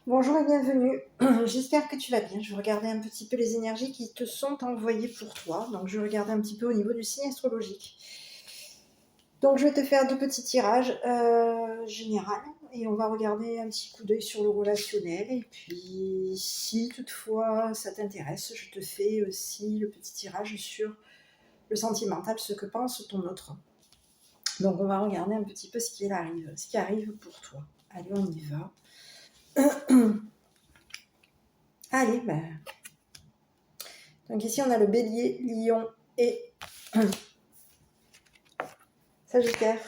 Bonjour et bienvenue, j'espère que tu vas bien. Je vais regarder un petit peu les énergies qui te sont envoyées pour toi. Donc je vais regarder un petit peu au niveau du signe astrologique. Donc je vais te faire deux petits tirages généraux et on va regarder un petit coup d'œil sur le relationnel. Et puis si toutefois ça t'intéresse, je te fais aussi le petit tirage sur le sentimental, ce que pense ton autre. Donc on va regarder un petit peu ce qui arrive pour toi. Allez, on y va. Allez, ben... Donc ici, on a le bélier, lion et sagittaire.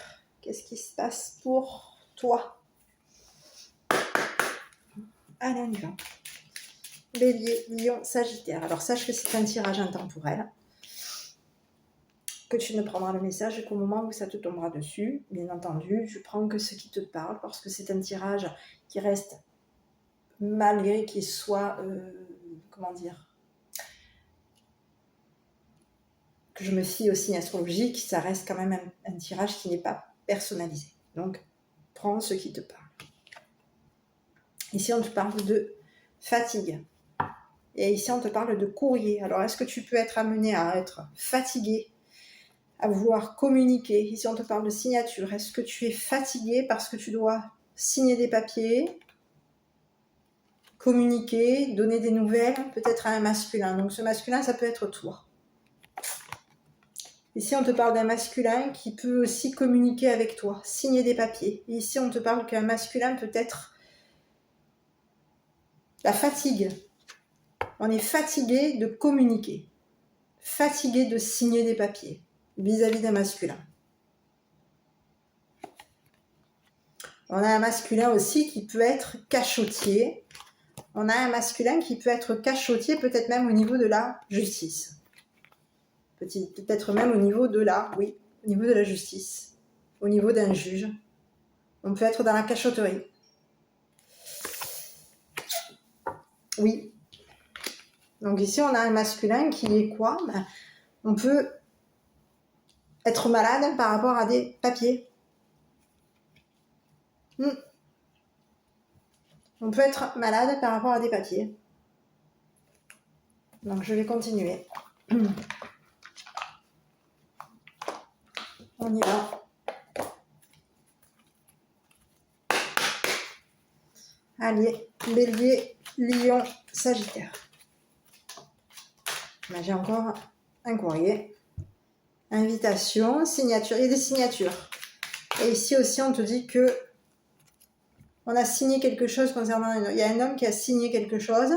Qu'est-ce qui se passe pour toi? Allez, on y va. Bélier, lion, sagittaire. Alors, sache que c'est un tirage intemporel, que tu ne prendras le message qu'au moment où ça te tombera dessus. Bien entendu, je prends que ce qui te parle, parce que c'est un tirage qui reste, malgré qu'il soit, que je me fie au signe astrologique, ça reste quand même un tirage qui n'est pas personnalisé. Donc, prends ce qui te parle. Ici, on te parle de fatigue. Et ici, on te parle de courrier. Alors, est-ce que tu peux être amené à être fatigué, à vouloir communiquer? Ici, on te parle de signature. Est-ce que tu es fatigué parce que tu dois signer des papiers, communiquer, donner des nouvelles, peut-être à un masculin? Donc, ce masculin, ça peut être toi. Ici, on te parle d'un masculin qui peut aussi communiquer avec toi, signer des papiers. Et ici, on te parle qu'un masculin peut être la fatigue. On est fatigué de communiquer, fatigué de signer des papiers vis-à-vis d'un masculin. On a un masculin aussi qui peut être cachotier. On a un masculin qui peut être cachotier, peut-être même au niveau de la justice. Peut-être même au niveau de au niveau de la justice, au niveau d'un juge. On peut être dans la cachotterie. Oui. Donc ici, on a un masculin qui est quoi? On peut être malade par rapport à des papiers. On peut être malade par rapport à des papiers. Donc je vais continuer. On y va. Allez, bélier, lion, sagittaire. Là, j'ai encore un courrier. Invitation, signature. Il y a des signatures. Et ici aussi, on te dit que on a signé quelque chose concernant il y a un homme qui a signé quelque chose.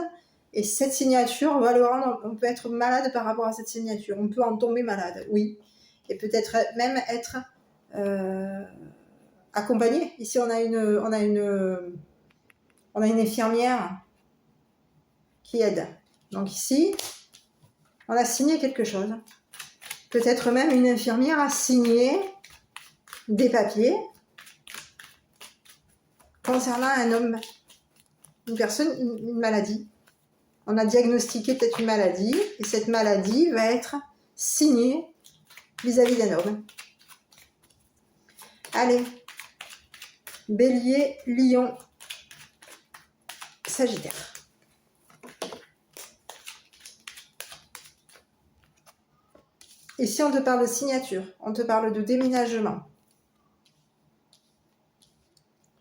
Et cette signature va le rendre... On peut être malade par rapport à cette signature. On peut en tomber malade, oui. Et peut-être même être accompagné. Ici, on a une infirmière qui aide. Donc ici, on a signé quelque chose. Peut-être même une infirmière a signé des papiers concernant un homme, une personne, une maladie. On a diagnostiqué peut-être une maladie et cette maladie va être signée vis-à-vis d'un homme. Allez, bélier, lion, sagittaire. Ici, on te parle de signature, on te parle de déménagement.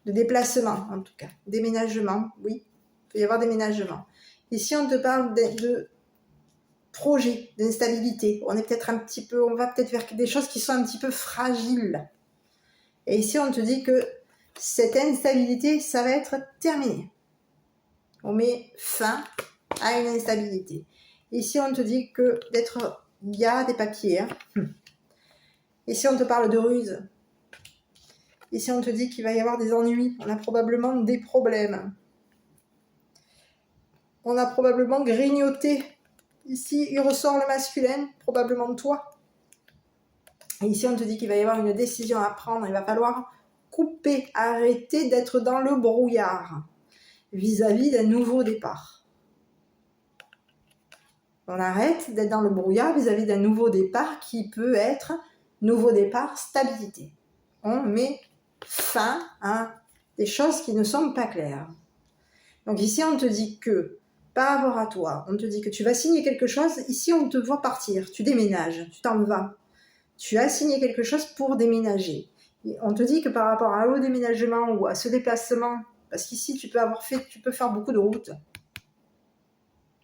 De déplacement, en tout cas. Déménagement, oui. Il peut y avoir déménagement. Ici, on te parle de projet, d'instabilité. On va peut-être vers des choses qui sont un petit peu fragiles. Et ici, on te dit que cette instabilité, ça va être terminé. On met fin à une instabilité. Ici, on te dit que il y a des papiers. Hein. Ici, on te parle de ruse. Ici, on te dit qu'il va y avoir des ennuis. On a probablement des problèmes. On a probablement grignoté. Ici, il ressort le masculin, probablement toi. Et ici, on te dit qu'il va y avoir une décision à prendre. Il va falloir couper, arrêter d'être dans le brouillard vis-à-vis d'un nouveau départ. On arrête d'être dans le brouillard vis-à-vis d'un nouveau départ qui peut être nouveau départ, stabilité. On met fin à des choses qui ne sont pas claires. Donc ici, on te dit que, par rapport à toi, on te dit que tu vas signer quelque chose. Ici, on te voit partir, tu déménages, tu t'en vas. Tu as signé quelque chose pour déménager. Et on te dit que par rapport au déménagement ou à ce déplacement, parce qu'ici, tu peux faire beaucoup de routes.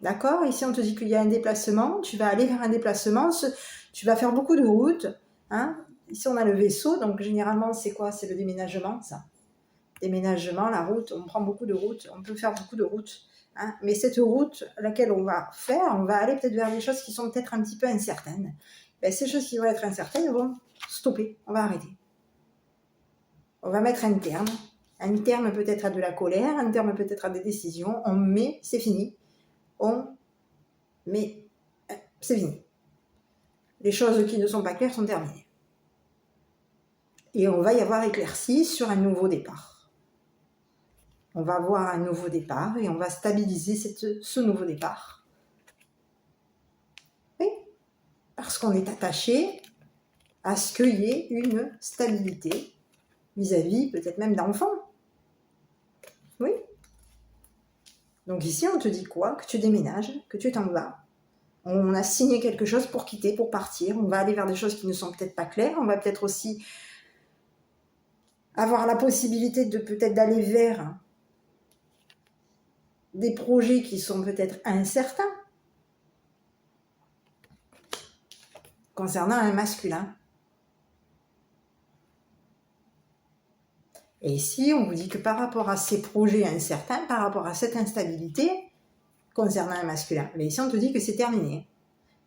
D'accord? Ici, on te dit qu'il y a un déplacement, tu vas aller vers un déplacement, tu vas faire beaucoup de routes. Hein? Ici, on a le vaisseau, donc généralement, c'est quoi? C'est le déménagement, ça. Déménagement, la route, on prend beaucoup de routes, on peut faire beaucoup de routes. Hein? Mais cette route, laquelle on va faire, on va aller peut-être vers des choses qui sont peut-être un petit peu incertaines. Ben, ces choses qui vont être incertaines vont stopper, on va arrêter. On va mettre un terme. Un terme peut-être à de la colère, un terme peut-être à des décisions. On met, c'est fini. Mais c'est fini. Les choses qui ne sont pas claires sont terminées. Et on va y avoir éclairci sur un nouveau départ. On va avoir un nouveau départ et on va stabiliser ce nouveau départ. Oui, parce qu'on est attaché à ce qu'il y ait une stabilité vis-à-vis peut-être même d'enfants. Oui. Donc ici, on te dit quoi? Que tu déménages, que tu t'en vas. On a signé quelque chose pour quitter, pour partir. On va aller vers des choses qui ne sont peut-être pas claires. On va peut-être aussi avoir la possibilité de peut-être d'aller vers des projets qui sont peut-être incertains concernant un masculin. Et ici, on vous dit que par rapport à ces projets incertains, par rapport à cette instabilité concernant un masculin, mais ici on te dit que c'est terminé.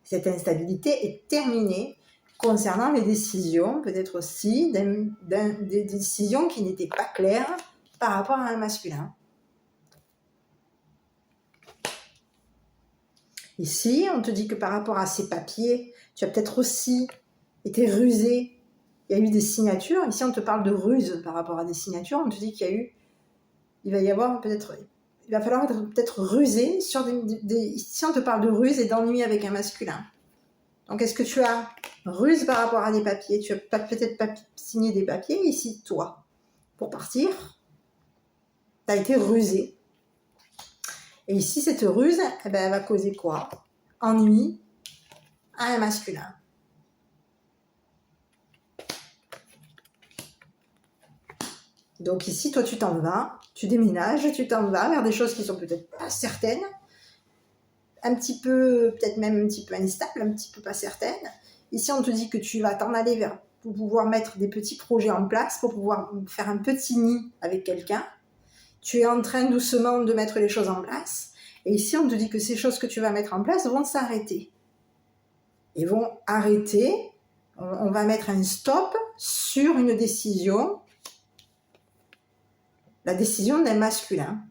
Cette instabilité est terminée concernant les décisions, peut-être aussi des décisions qui n'étaient pas claires par rapport à un masculin. Ici, on te dit que par rapport à ces papiers, tu as peut-être aussi été rusé. Il y a eu des signatures. Ici, on te parle de ruse par rapport à des signatures. On te dit il va falloir être peut-être rusé sur ici, on te parle de ruse et d'ennui avec un masculin. Donc, est-ce que tu as ruse par rapport à des papiers? Tu as peut-être pas signé des papiers ici, toi, pour partir. Tu as été rusé. Et ici, cette ruse, elle va causer quoi? Ennui à un masculin. Donc ici, toi, tu t'en vas, tu déménages, tu t'en vas vers des choses qui sont peut-être pas certaines, un petit peu, peut-être même un petit peu instables, un petit peu pas certaines. Ici, on te dit que tu vas t'en aller vers, pour pouvoir mettre des petits projets en place, pour pouvoir faire un petit nid avec quelqu'un. Tu es en train doucement de mettre les choses en place. Et ici, on te dit que ces choses que tu vas mettre en place vont s'arrêter. Ils vont arrêter, on va mettre un stop sur une décision, la décision d'un masculin.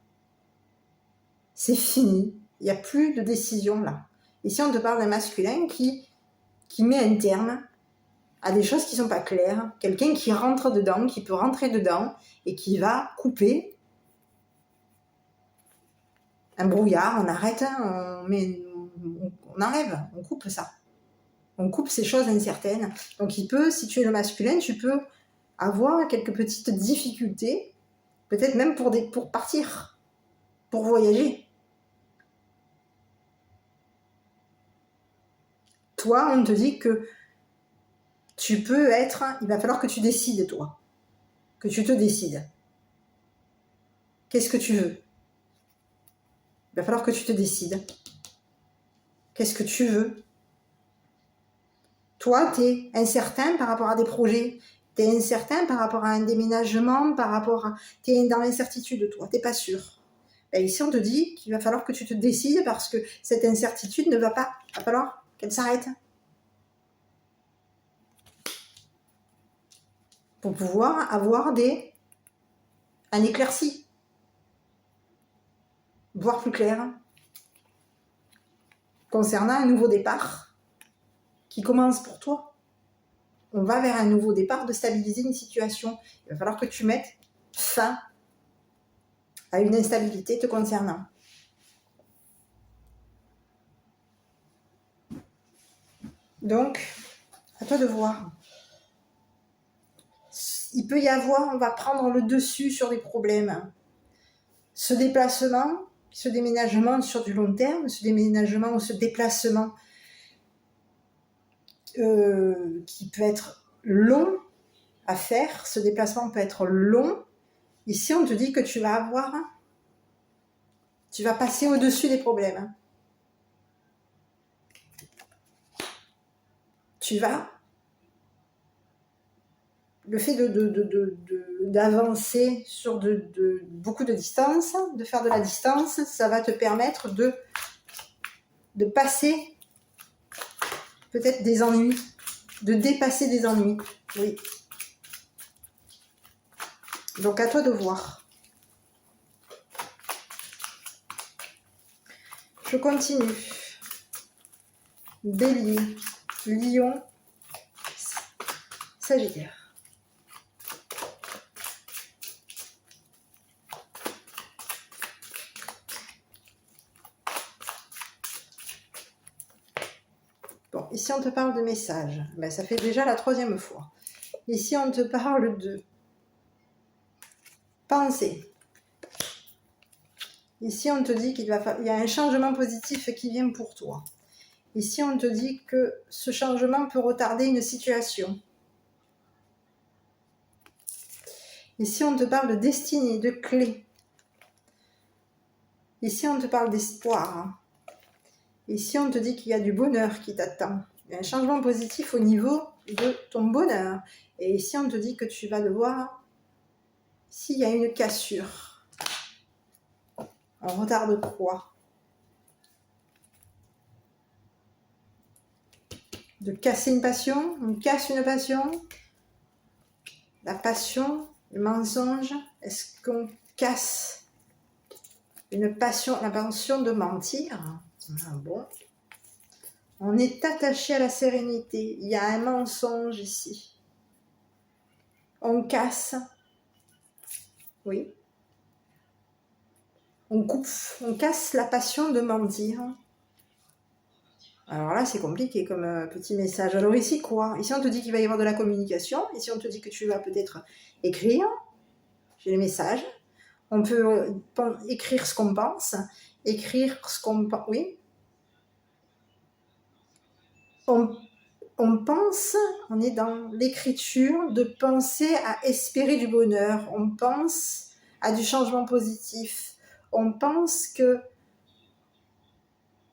C'est fini, il n'y a plus de décision là. Ici, on te parle d'un masculin qui met un terme à des choses qui ne sont pas claires, quelqu'un qui rentre dedans, qui peut rentrer dedans et qui va couper un brouillard, on arrête, on enlève, on coupe ça. On coupe ces choses incertaines. Donc il peut, si tu es le masculin, tu peux avoir quelques petites difficultés, peut-être même pour partir, pour voyager. Toi, on te dit que tu peux être, il va falloir que tu décides, toi. Que tu te décides. Qu'est-ce que tu veux? Il va falloir que tu te décides. Qu'est-ce que tu veux? Toi, tu es incertain par rapport à des projets. Tu es incertain par rapport à un déménagement, tu es dans l'incertitude, toi. Tu n'es pas sûr. Et ici, on te dit qu'il va falloir que tu te décides parce que cette incertitude ne va pas. Il va falloir qu'elle s'arrête. Pour pouvoir avoir un éclairci. Voir plus clair. Concernant un nouveau départ qui commence pour toi. On va vers un nouveau départ de stabiliser une situation. Il va falloir que tu mettes fin à une instabilité te concernant. Donc, à toi de voir. Il peut y avoir, on va prendre le dessus sur les problèmes, ce déplacement, ce déménagement sur du long terme, ce déménagement ou ce déplacement qui peut être long à faire, ce déplacement peut être long. Ici, on te dit que tu vas passer au-dessus des problèmes. Le fait d'avancer sur beaucoup de distance, de faire de la distance, ça va te permettre de passer peut-être des ennuis, de dépasser des ennuis. Oui. Donc à toi de voir. Je continue. Bélier, Lion, Sagittaire. Bon, ici on te parle de messages. Ben, ça fait déjà la 3e fois. Ici on te parle de pensée. Ici on te dit qu'il y a un changement positif qui vient pour toi. Ici on te dit que ce changement peut retarder une situation. Ici on te parle de destinée, de clé. Ici on te parle d'espoir. Ici on te dit qu'il y a du bonheur qui t'attend. Il y a un changement positif au niveau de ton bonheur. Et ici on te dit que tu vas devoir, s'il y a une cassure, on retarde quoi? De casser une passion, on casse une passion, la passion, le mensonge, est-ce qu'on casse une passion, la passion de mentir? Ah bon. On est attaché à la sérénité, il y a un mensonge ici. On casse, oui. On coupe, on casse la passion de mentir. Alors là, c'est compliqué comme petit message. Alors ici, quoi? Ici, on te dit qu'il va y avoir de la communication. Ici, on te dit que tu vas peut-être écrire. J'ai les messages. On peut écrire ce qu'on pense. Écrire ce qu'on pense. Oui. On pense, on est dans l'écriture, de penser à espérer du bonheur. On pense à du changement positif. On pense que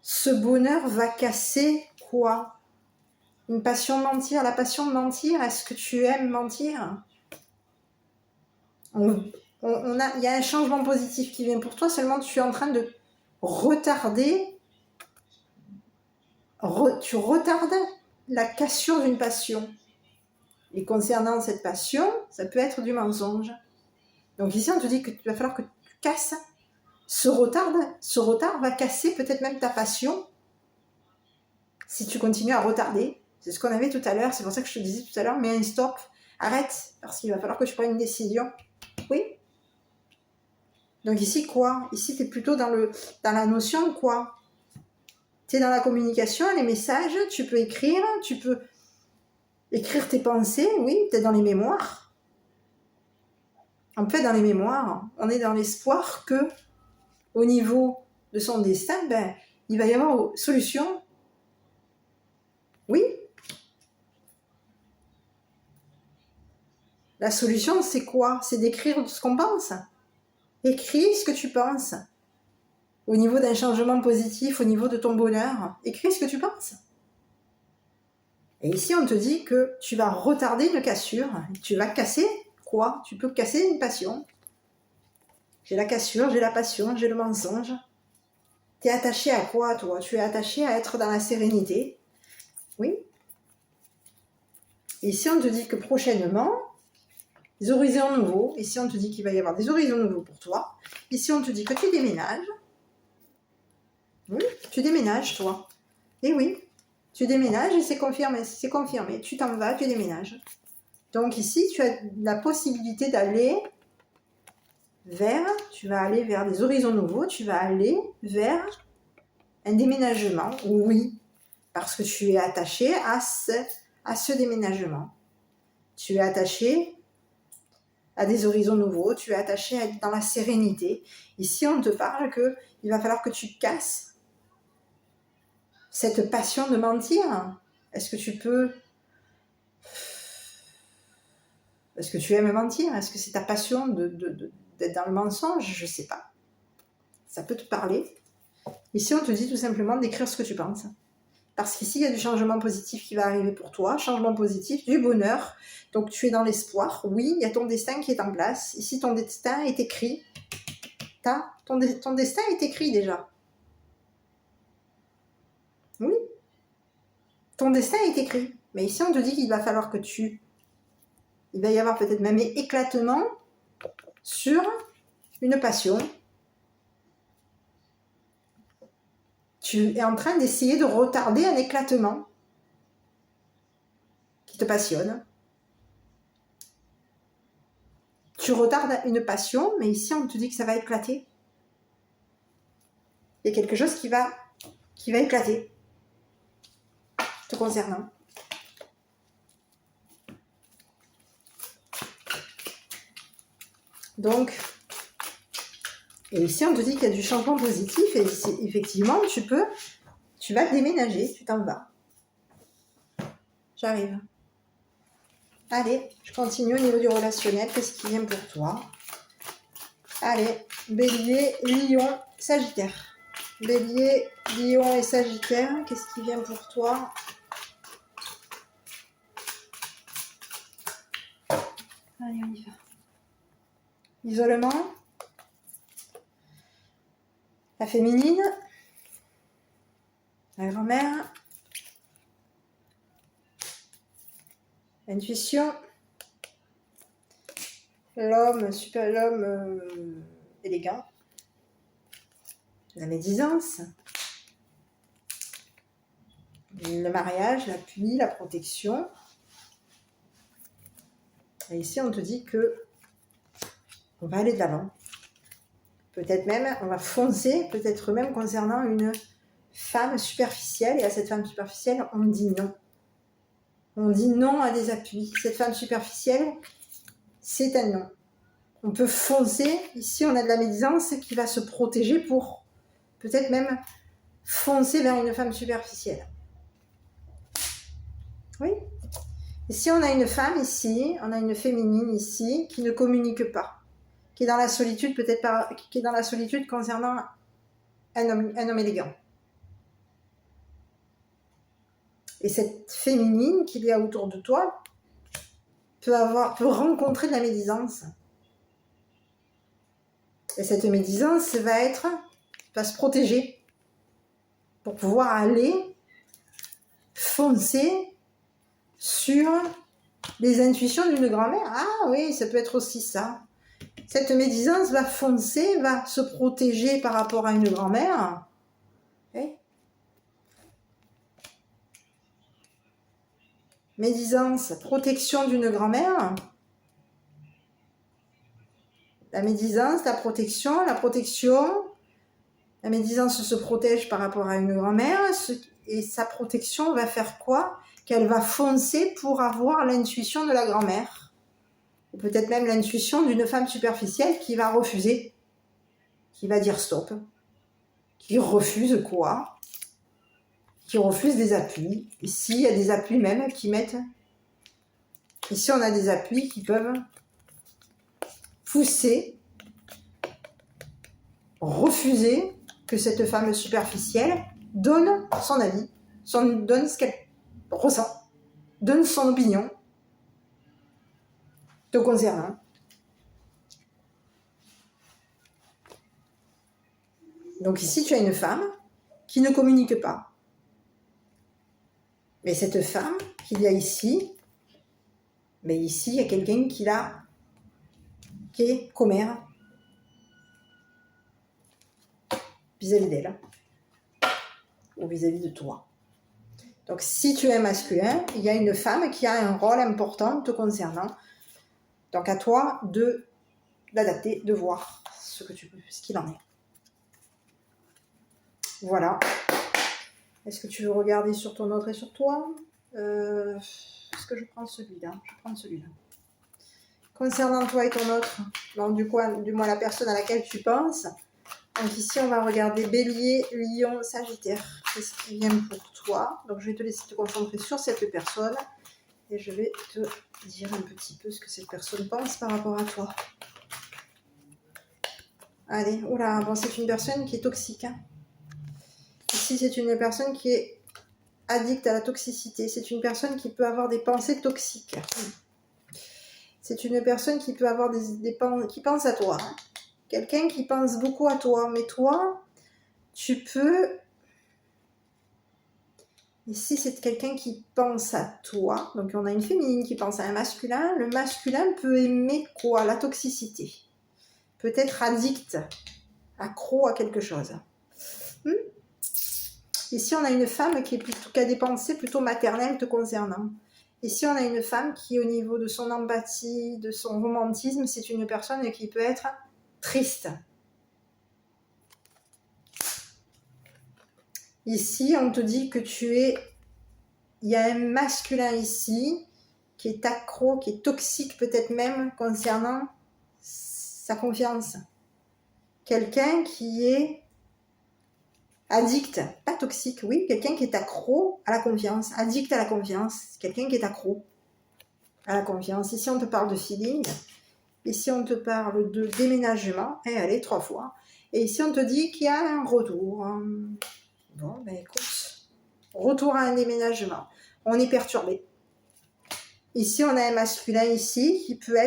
ce bonheur va casser quoi? Une passion de mentir. La passion de mentir, est-ce que tu aimes mentir? Il y a un changement positif qui vient pour toi, seulement tu es en train de retarder. Tu retardes la cassure d'une passion. Et concernant cette passion, ça peut être du mensonge. Donc ici, on te dit qu'il va falloir que tu casses. Ce retard va casser peut-être même ta passion si tu continues à retarder. C'est ce qu'on avait tout à l'heure, c'est pour ça que je te disais tout à l'heure, mets un stop, arrête, parce qu'il va falloir que tu prennes une décision. Oui. Donc ici, quoi? Ici, tu es plutôt dans la notion, quoi? Tu es dans la communication, les messages, tu peux écrire tes pensées, oui, peut-être dans les mémoires. En fait, dans les mémoires, on est dans l'espoir que, au niveau de son destin, ben, il va y avoir une solution. Oui. La solution, c'est quoi? C'est d'écrire ce qu'on pense. Écris ce que tu penses. Au niveau d'un changement positif, au niveau de ton bonheur, écris ce que tu penses. Et ici, on te dit que tu vas retarder une cassure. Tu vas casser quoi? Tu peux casser une passion. J'ai la cassure, j'ai la passion, j'ai le mensonge. Tu es attaché à quoi, toi? Tu es attaché à être dans la sérénité. Oui. Ici, on te dit que prochainement, des horizons nouveaux. Ici, on te dit qu'il va y avoir des horizons nouveaux pour toi. Ici, on te dit que tu déménages. Oui, tu déménages, toi. Et oui, tu déménages et c'est confirmé. C'est confirmé. Tu t'en vas, tu déménages. Donc ici, tu as la possibilité d'aller tu vas aller vers des horizons nouveaux, tu vas aller vers un déménagement. Oui, parce que tu es attaché à ce déménagement. Tu es attaché à des horizons nouveaux, tu es attaché à être dans la sérénité. Ici, on te parle qu'il va falloir que tu casses cette passion de mentir. Est-ce que tu peux... Est-ce que tu aimes mentir? Est-ce que c'est ta passion d'être dans le mensonge? Je ne sais pas. Ça peut te parler. Ici, on te dit tout simplement d'écrire ce que tu penses. Parce qu'ici, il y a du changement positif qui va arriver pour toi. Changement positif, du bonheur. Donc, tu es dans l'espoir. Oui, il y a ton destin qui est en place. Ici, ton destin est écrit. Ton destin est écrit déjà. Oui. Ton destin est écrit. Mais ici, on te dit qu'il va falloir que tu... Il va y avoir peut-être même éclatement sur une passion. Tu es en train d'essayer de retarder un éclatement qui te passionne. Tu retardes une passion, mais ici, on te dit que ça va éclater. Il y a quelque chose qui va éclater te concernant. Donc, et ici, on te dit qu'il y a du changement positif et effectivement, tu vas déménager, tu t'en vas. J'arrive. Allez, je continue au niveau du relationnel. Qu'est-ce qui vient pour toi? Allez, Bélier, Lion, Sagittaire. Bélier, Lion et Sagittaire, qu'est-ce qui vient pour toi? Allez, on y va. Isolement. La féminine. La grand-mère. L'intuition. L'homme, élégant. La médisance. Le mariage, l'appui, la protection. Et ici, on te dit que on va aller de l'avant. Peut-être même, on va foncer, peut-être même concernant une femme superficielle. Et à cette femme superficielle, on dit non. On dit non à des appuis. Cette femme superficielle, c'est un non. On peut foncer. Ici, on a de la médisance qui va se protéger pour peut-être même foncer vers une femme superficielle. Oui. Ici, on a une femme ici, on a une féminine ici qui ne communique pas, qui est dans la solitude, qui est dans la solitude concernant un homme élégant. Et cette féminine qu'il y a autour de toi peut rencontrer de la médisance. Et cette médisance va se protéger pour pouvoir aller foncer sur les intuitions d'une grand-mère. Ah oui, ça peut être aussi ça. Cette médisance va foncer, va se protéger par rapport à une grand-mère. Okay. Médisance, protection d'une grand-mère. La médisance, la protection. La médisance se protège par rapport à une grand-mère. Et sa protection va faire quoi? Qu'elle va foncer pour avoir l'intuition de la grand-mère. Ou peut-être même l'intuition d'une femme superficielle qui va refuser. Qui va dire stop. Qui refuse quoi? Qui refuse des appuis. Ici, il y a des appuis même qui mettent... Ici, on a des appuis qui peuvent pousser, refuser que cette femme superficielle donne son avis, donne ce qu'elle ressent, donne son opinion te concernant. Donc ici, tu as une femme qui ne communique pas. Mais cette femme qu'il y a ici, mais ici, il y a quelqu'un qui est commère vis-à-vis d'elle ou vis-à-vis de toi. Donc, si tu es masculin, il y a une femme qui a un rôle important te concernant. Donc, à toi d'adapter, de voir ce qu'il en est. Voilà. Est-ce que tu veux regarder sur ton autre et sur toi? Est-ce que je prends celui-là? Je prends celui-là. concernant toi et ton autre, donc du moins la personne à laquelle tu penses. Donc ici, on va regarder Bélier, Lion, Sagittaire. Qu'est-ce qui vient pour toi? Donc je vais te laisser te concentrer sur cette personne et je vais te dire un petit peu ce que cette personne pense par rapport à toi. Allez, oula, bon, c'est une personne qui est toxique. Hein. Ici, c'est une personne qui est addict à la toxicité. C'est une personne qui peut avoir des pensées toxiques. C'est une personne qui peut avoir qui pense à toi. Hein. Quelqu'un qui pense beaucoup à toi. Mais toi, tu peux... Ici, c'est quelqu'un qui pense à toi. Donc, on a une féminine qui pense à un masculin. Le masculin peut aimer quoi? La toxicité. Peut être addict, accro à quelque chose. Ici, on a une femme qui a des pensées plutôt maternelles te concernant. Ici, on a une femme qui, au niveau de son empathie, de son romantisme, c'est une personne qui peut être triste. Ici, on te dit que il y a un masculin ici qui est accro, qui est toxique peut-être même concernant sa confiance. Quelqu'un qui est addict, pas toxique, oui, quelqu'un qui est accro à la confiance, addict à la confiance, quelqu'un qui est accro à la confiance. Ici, on te parle de feeling, ici, on te parle de déménagement, et allez, 3 fois, et ici, on te dit qu'il y a un retour. Bon, ben écoute, retour à un déménagement, on est perturbé. Ici, on a un masculin ici qui peut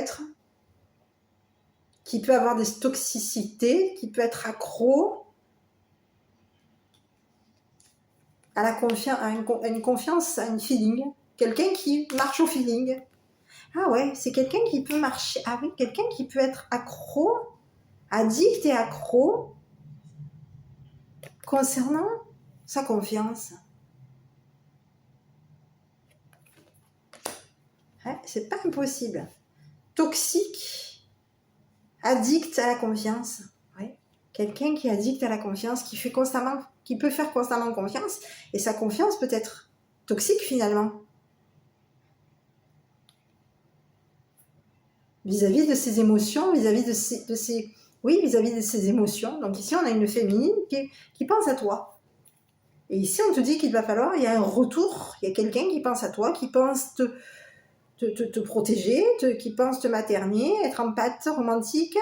avoir des toxicités, qui peut être accro à la confiance, à une confiance, à une feeling. Quelqu'un qui marche au feeling. Ah ouais, c'est quelqu'un qui peut marcher. Ah oui, quelqu'un qui peut être accro, addict et accro concernant sa confiance. Ouais, c'est pas impossible. Toxique, addict à la confiance. Ouais. Quelqu'un qui est addict à la confiance, qui peut faire constamment confiance, et sa confiance peut être toxique finalement. Vis-à-vis de ses émotions, vis-à-vis de ses émotions. Donc ici, on a une féminine qui pense à toi. Et ici, on te dit qu'il va falloir, il y a un retour, il y a quelqu'un qui pense à toi, qui pense te protéger, qui pense te materner, être empathe, romantique,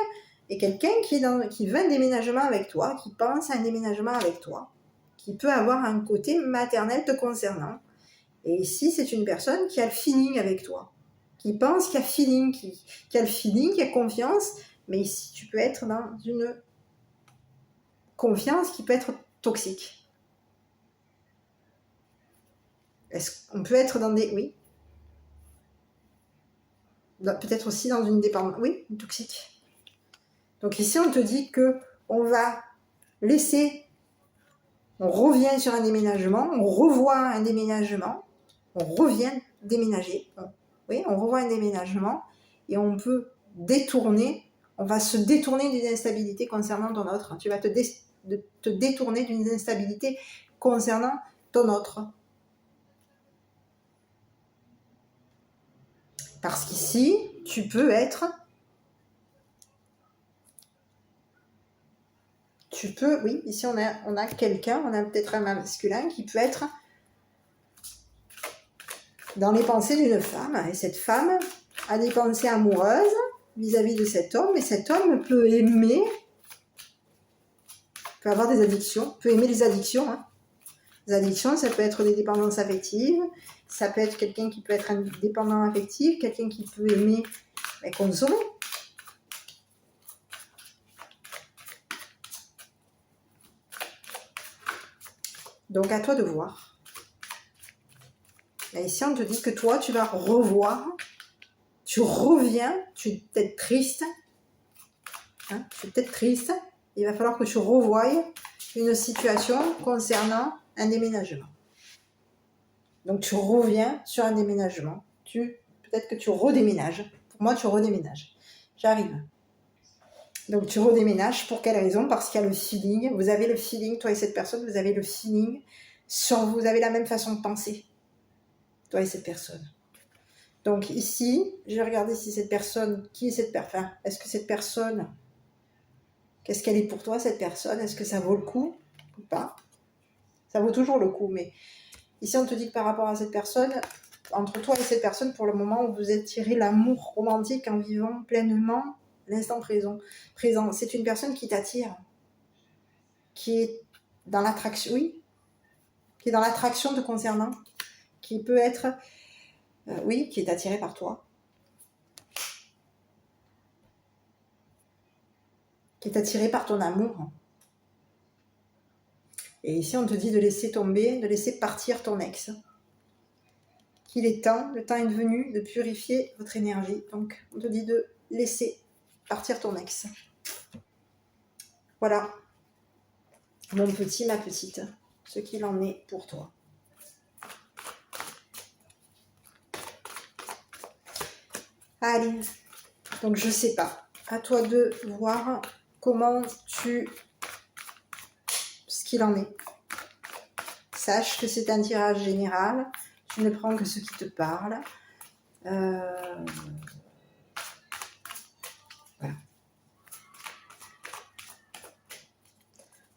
et quelqu'un qui veut un déménagement avec toi, qui pense à un déménagement avec toi, qui peut avoir un côté maternel te concernant. Et ici, c'est une personne qui a le feeling avec toi, qui pense qu'il y a feeling, qui a le feeling, qui a confiance, mais ici, tu peux être dans une confiance qui peut être toxique. On peut être dans des... Oui. Peut-être aussi dans une dépendance. Oui, toxique. Donc ici, on te dit que on va laisser... On revient sur un déménagement, on revoit un déménagement, on revient déménager. Oui, on revoit un déménagement et on peut on va se détourner d'une instabilité concernant ton autre. Tu vas te détourner d'une instabilité concernant ton autre. Parce qu'ici, oui, ici on a quelqu'un, on a peut-être un masculin qui peut être dans les pensées d'une femme. Et cette femme a des pensées amoureuses vis-à-vis de cet homme. Et cet homme peut avoir des addictions, peut aimer les addictions. Hein. Les addictions, ça peut être des dépendances affectives, ça peut être quelqu'un qui peut être un dépendant affectif, quelqu'un qui peut aimer consommer. Donc à toi de voir. Et ici, on te dit que toi, tu vas revoir, tu reviens, tu es peut-être triste. Hein, tu es peut-être triste. Il va falloir que tu revoies une situation concernant un déménagement. Donc tu reviens sur un déménagement. Peut-être que tu redéménages. Pour moi, tu redéménages. J'arrive. Donc tu redéménages. Pour quelle raison? Parce qu'il y a le feeling. Vous avez le feeling, toi et cette personne, vous avez le feeling. Vous avez la même façon de penser, toi et cette personne. Donc ici, je vais regarder si cette personne, qui est cette personne, enfin, est-ce que cette personne, qu'est-ce qu'elle est pour toi, cette personne, est-ce que ça vaut le coup ou pas? Ça vaut toujours le coup, mais ici on te dit que par rapport à cette personne, entre toi et cette personne, pour le moment, où vous attirez l'amour romantique en vivant pleinement l'instant présent. C'est une personne qui t'attire, qui est dans l'attraction, oui, qui est dans l'attraction te concernant, qui peut être, oui, qui est attiré par toi, qui est attiré par ton amour. Et ici, on te dit de laisser tomber, de laisser partir ton ex. Qu'il est temps, le temps est venu de purifier votre énergie. Donc, on te dit de laisser partir ton ex. Voilà, mon petit, ma petite, ce qu'il en est pour toi. Allez, donc je sais pas. À toi de voir comment ce qu'il en est. Sache que c'est un tirage général. Tu ne prends que ce qui te parle. Voilà.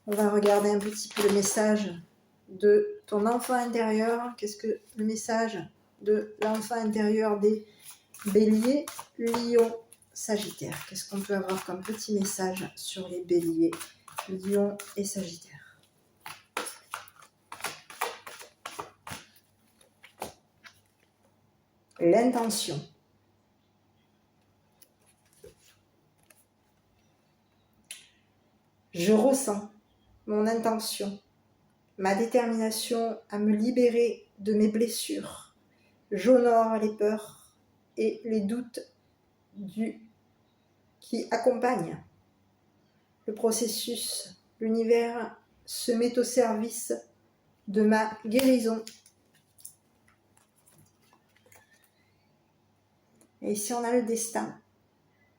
On va regarder un petit peu le message de ton enfant intérieur. Qu'est-ce que le message de l'enfant intérieur des Béliers, Lion, Sagittaire? Qu'est-ce qu'on peut avoir comme petit message sur les Béliers, Lion et Sagittaire? L'intention. Je ressens mon intention, ma détermination à me libérer de mes blessures. J'honore les peurs et les doutes qui accompagnent le processus. L'univers se met au service de ma guérison. Et ici, on a le destin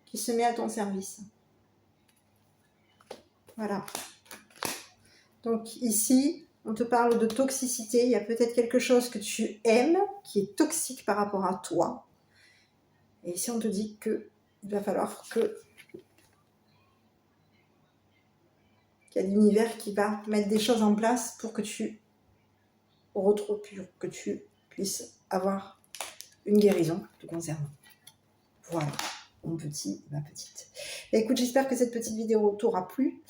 qui se met à ton service. Voilà. Donc ici, on te parle de toxicité. Il y a peut-être quelque chose que tu aimes qui est toxique par rapport à toi. Et ici, on te dit qu'il va falloir qu'il y a l'univers qui va mettre des choses en place pour que tu retrouves, que tu puisses avoir une guérison te concernant. Voilà, mon petit, ma petite. Et écoute, j'espère que cette petite vidéo t'aura plu.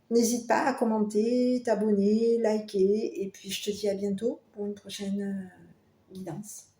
N'hésite pas à commenter, t'abonner, liker. Et puis, je te dis à bientôt pour une prochaine guidance.